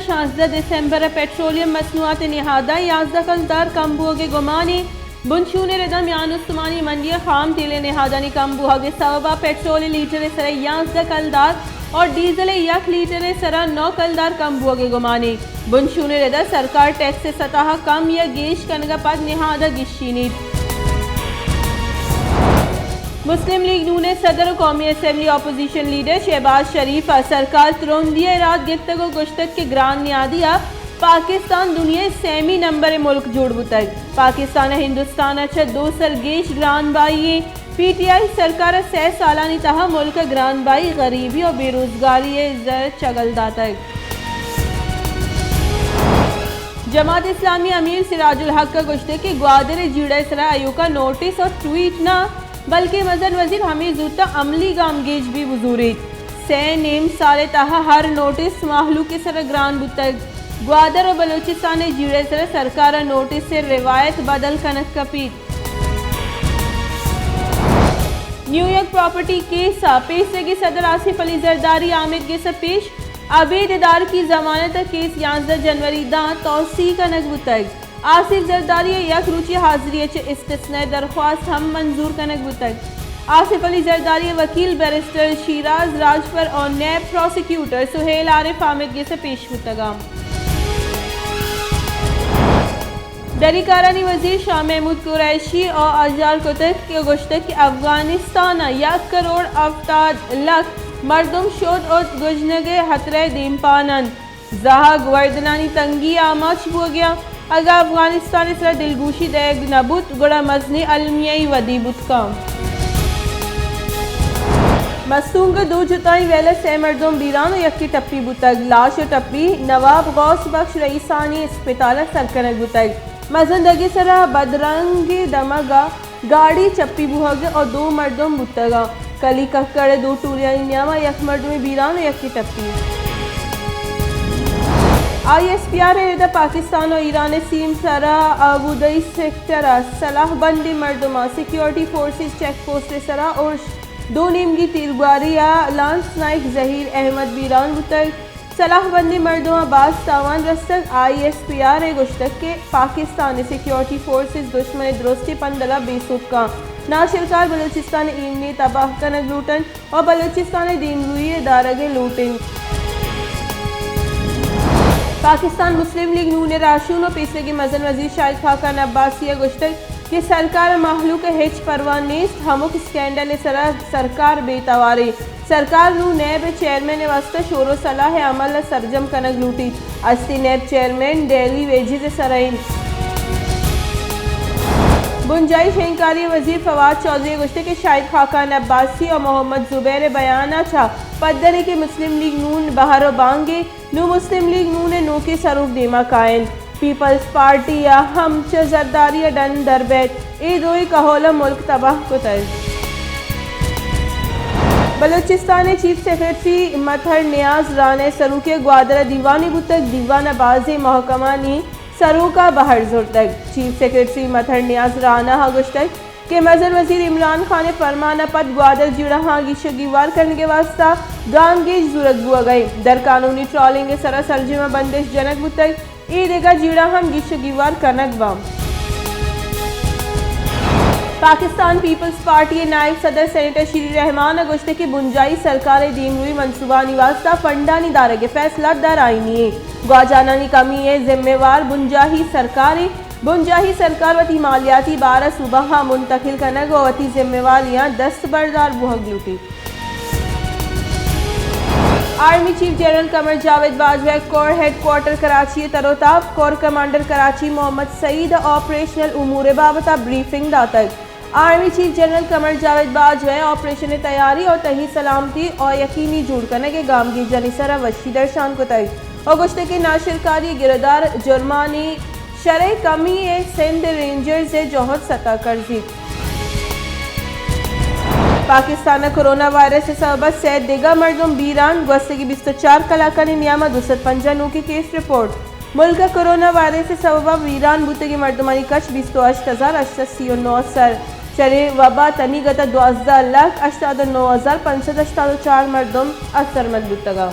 16 دسمبر petroleum مصنوعات نهاده 11 کلدار کمبوگ گمانی بنشون ردم یان عثمانی منڈی خام تیل نهادانی کمبوگ سببا پٹرول لیٹر سر 11 کلدار اور ڈیزل 1 لیٹر سر 9 کلدار کمبوگ گمانی بنشون ردا سرکار ٹیکس سطح کم یا گیش کنگا پد نهاده گشینید مسلم لیگ نون صدر قومی اسمبلی اپوزیشن لیڈر شہباز شریف سرکار تروندی رات گفتگو گشتک کے گران نیادیا پاکستان دنیا سیمی نمبر ملک جوڑ بتگ پاکستان ہندوستان اچھا دو سرگیش گران بائی پی ٹی آئی سرکار 6 سالانی تہا ملک گران بائی غریبی اور بے روزگاری زر چگل داتگ جماعت اسلامی امیر سراج الحق کا گشتے کہ گوادر جیڑا سرا ایو کا نوٹس اور ٹویٹ نہ بلکہ مزن وزیر ہمیں زودتا عملی گامگیج بھی بزورید سے نیم سال تاہا ہر نوٹس محلو کے سر گران بتگ گوادر و بلوچستان جیڑے سر سرکار نوٹس سے روایت بدل کنک کپیت نیو یارک پراپرٹی کیسا پیسے کی صدر آصف علی زرداری عامر کے سے پیش عبید ادار کی ضمانت کیس 11 جنوری دان توسیع کنک بتگ آصف زرداری یک روچی حاضری استثناء درخواست ہم منظور کنک بتگ آصف علی زرداری وکیل بیرسٹر شیراز راجپر اور نیب پروسیکیوٹر سہیل عارف حامد کے سے پیش بتگام دری کارانی وزیر شاہ محمود قریشی اور اجار کتک کے گشتک کہ افغانستان 1 کروڑ 70 لاکھ مردم شد اور گجنگے خطرے دیم پانن زہا گوردنانی تنگی آماچ بو گیا اگر افغانستان اس طرح دلگوشی دیگ نبوت گڑا مزنی علمیائی ودی بتکام مستون کا 2 جتائی ویلے 6 مردم بیران و یکی ٹپی بتگ لاش و ٹپی نواب غوث بخش رئیسانی اسپتالہ سرکنک بتگ مزن دگی سرا بدرنگ دمگا گاڑی چپی بوہگ اور 2 مردم بتگا کلی ککڑ 2 ٹوریانی نیاما یک مردم بیران و یکی ٹپی آئی ایس پی آر ہے پاکستان اور ایران سیم سرا ابودئی سیکٹر صلاح بندی مردمہ سیکیورٹی فورسز چیک پوسٹ سرا اور 2 نیمگی تیرگواری لانس نائک ظہیر احمد بیران بتگ صلاح بندی مردمہ باز تاوان رستگ آئی ایس پی آر ہے گشتک کے پاکستان سیکیورٹی فورسز دشمن درستی پندلہ بے سکا ناشرکار بلوچستان ایمنی تباہ کنگ لوٹن اور بلوچستان دین روی دارگ لوٹن پاکستان مسلم لیگ نون راشون و پیسے کی مزن وزیر شاہد خاقان عباسیہ گشتک کہ سرکار محلوق ہیچ پروان نیست ہمک سکینڈل سرکار بے تواری سرکار نو نیب چیئرمین واسطہ شور و صلاح عمل سرجم کنگ لوٹی استی نیب چیئرمین ڈیلی ویجز سرائن بنجائی شہنکاری وزیر فواد چودھری گشتے کہ شاہد خاقان عباسی اور محمد زبیر بیانہ چھا پدرے کے مسلم لیگ نون بہر و بانگے نو مسلم لیگ نون نو کے سروف دیما قائل پیپلز پارٹی یا ہم چہ زرداری ڈن دربیت ای دوئی کہولا ملک تباہ کتر بلوچستان چیف سیکریٹری مطہر نیاز رانے سرو کے گوادر دیوانی بتک دیوانہ باز محکمہ نی سرو کا بہر زرتک چیف سیکریٹری مطہر نیاز رانا گشتک کہ مزن وزیر عمران خان فرمانہ پد گوادر جڑا ہاں گیشگیوار کرنے کے واسطہ گام گیش زورت بوا گئی در قانونی ٹرالنگ سرا سرجمہ بندش جنک بتک ای دیگا جڑا ہم گیشگیوار کنک بام پاکستان پیپلز پارٹی نائب صدر سینیٹر شری رحمان گشتے کی بنجائی سرکار دین ہوئی منصوبانی واسطہ فنڈانی دارگ فیصلہ در آئینی ہے گواجانانی کمی ہے ذمہ وار بنجاہی سرکار وتی مالیاتی 12 صوبہ منتقل کنگ و وتی ذمہ واریاں دستبردار بوہگ لوٹی army chief general Qamar Javed Bajwa corps headquarter Karachi تروتاف corps commander Karachi Muhammad Saeed operational امور بابتا بریفنگ داتک army chief general Qamar Javed Bajwa operation تیاری اور تہی سلامتی اور یقینی جوڑ کرنے کے گام کی جنیسرہ وشی درشان کو تک اور گشتے کے ناشرکاری گردار جرمانی شرح کمی سندھ رینجر سے جوہر سطح کرزی پاکستان کرونا وائرس سے سبب سے دیگا مردم بیران گوستے کی 24 کلاکانی نیامہ 250 کی کیس رپورٹ ملک کرونا وائرس سے سبب ویران بوتے کی مردمانی کچھ 28,839 سر شرح وبا تنی گتا 12,89,584 مردم اثر مند بوتگا